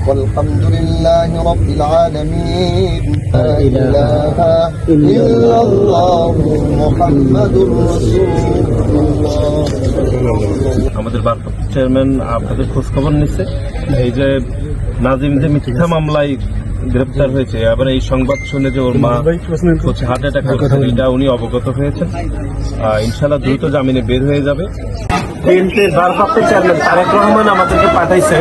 والحمد لله رب العالمين لا إله إلا الله محمد رسول الله আমাদের ভারপ্রাপ্ত চেয়ারম্যান আপনাদের খোঁজ খবর নিচ্ছে এই যে নাজিম যে মিথ্যা মামলায় গ্রেপ্তার হয়েছে, আবার এই সংবাদ শুনে যে ওর মা হচ্ছে হার্ট অ্যাটাক করেছে, এটা উনি অবগত হয়েছেন। ইনশাআল্লাহ দ্রুত জামিনে বের হয়ে যাবে। বিএনপির ভারপ্রাপ্ত চেয়ারম্যান তারেক রহমান আমাদেরকে পাঠাইছে,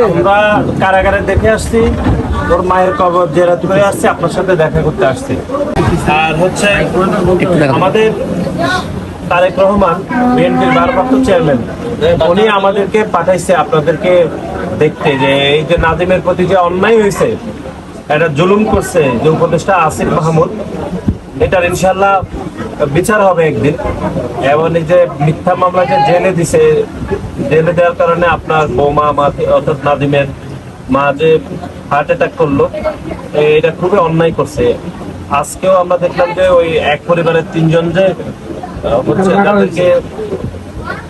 আমরা কারাগারে দেখে আসছি, ওর মায়ের কবর জেরাত করে আসছি, আপনার সাথে দেখা করতে আসছি। আর হচ্ছে আমাদের তারেক রহমান বিএনপির ভারপ্রাপ্ত চেয়ারম্যান, উনি আমাদেরকে পাঠাইছে আপনাদেরকে দেখতে যে এই যে নাজিমের প্রতি যে অন্যায় হয়েছে, এটা জুলুম করছে যে উপদেষ্টা আসিফ মাহমুদ, এটার ইনশাল্লাহ বিচার হবে একদিন। এবং এই যে মিথ্যা মামলা যে জেলে দিছে, জেলে দেওয়ার কারণে আপনার বৌমা অর্থাৎ নাজিমের মা যে হার্ট অ্যাটাক করলো, এটা খুবই অন্যায় করছে। আজকেও আমরা দেখলাম যে ওই এক পরিবারের 3 জন যে হচ্ছে তাদেরকে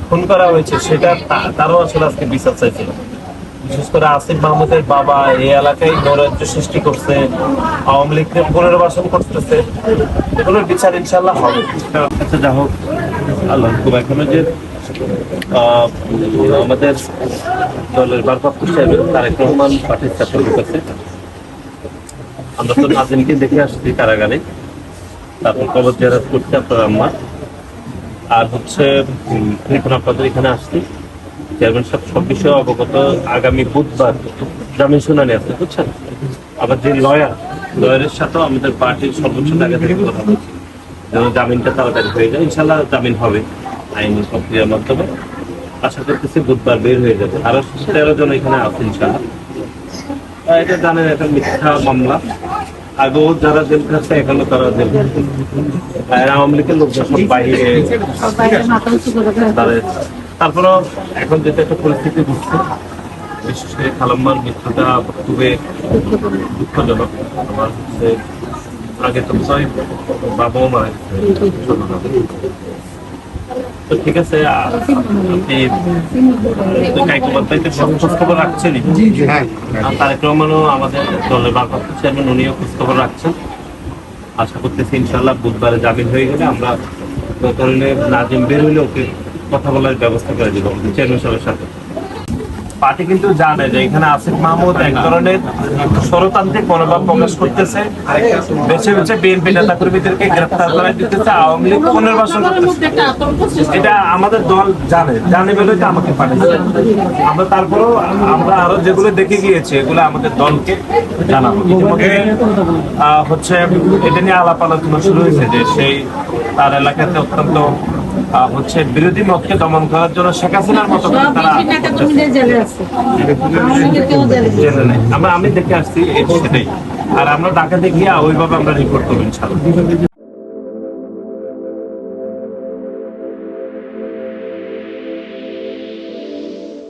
খুন করা হয়েছে, সেটা তারও আসলে আজকে বিচার চাইছে। বিশেষ করে আসিফ মাহমুদের বাবা এই এলাকায় নৈরাজ্য সৃষ্টি করছে, আওয়ামী লীগকে পুনর্বাসন করতেছে, এগুলোর বিচার ইনশাল্লাহ হবে। আচ্ছা, যা হোক আল্লাহ এখনো যে আমাদের দলের ভারপ্রাপ্ত চেয়ারম্যান তারেক রহমান পাঠিয়েছে আপনাদের কাছে, আমরা তো নাজিমকে দেখে আসছি কারাগারে, তারপর কবর জিয়ারত করতে আপনার আম্মা, আর হচ্ছে এখন আপনাদের এখানে আসছি। চেয়ারম্যান সাহেব সব বিষয়ে অবগত। আগামী বুধবার জামিন শুনানি আছে, বুঝছেন। আবার যে লয়ারের সাথেও আমাদের পার্টির সর্বোচ্চ জায়গা থেকে কথা বলছি যেন জামিনটা তাড়াতাড়ি হয়ে যায়। ইনশাল্লাহ জামিন হবে আইনি প্রক্রিয়ার মাধ্যমে। আশা করতেছি বুধবার বের হয়ে যাবে। আরো 13 জন এখানে আছে ইনশাল্লাহ। এটা জানেন, একটা মিথ্যা মামলা, আগেও যারা জেল খাচ্ছে এখনো তারা জেল খাচ্ছে। আওয়ামী লীগের লোকজন সব বাইরে, তারপরেও এখন যেটা একটা পরিস্থিতি বুঝছে, বিশেষ করে খালাম্মার মৃত্যুটা খুবই দুঃখজনক। আমার হচ্ছে আগে তো বাবাও মারা গেছে। তো ঠিক আছে, আপনি খোঁজখবর রাখছেনই। তারেক রহমানও আমাদের দলের ভারপ্রাপ্ত চেয়ারম্যান, উনিও খোঁজখবর রাখছেন। আশা করতেছি ইনশাল্লাহ বুধবারে জামিন হয়ে গেলে আমরা ধরনের নাজিম বের হইলে ওকে কথা বলার ব্যবস্থা করে দিব চেয়ারম্যান সাহেবের সাথে। পার্টি কিন্তু জানে যে এখানে আসিফ মাহমুদ এক ধরনের ষড়তান্ত্রিক মনোভাব প্রকাশ করতেছে, বেছে বেছে বিএনপি নেতা কর্মীদেরকে গ্রেফতার করে দিতেছে, আওয়ামী লীগ পুনর্বাসন করতেছে। এটা আমাদের দল জানে বলে তো আমাকে পাঠিয়েছে। আমরা তারপরেও আমরা আরো যেগুলো দেখে গিয়েছি এগুলো আমাদের দলকে জানাবো। ইতিমধ্যে হচ্ছে এটা নিয়ে আলাপ আলোচনা শুরু হয়েছে যে সেই তার এলাকাতে অত্যন্ত হচ্ছে বিরোধী মতকে দমন করার জন্য শেখ হাসিনার মতো আমি দেখে আসছি সেটাই। আর আমরা ঢাকাতে গিয়ে ওইভাবে আমরা রিপোর্ট করবো ইনশাআল্লাহ।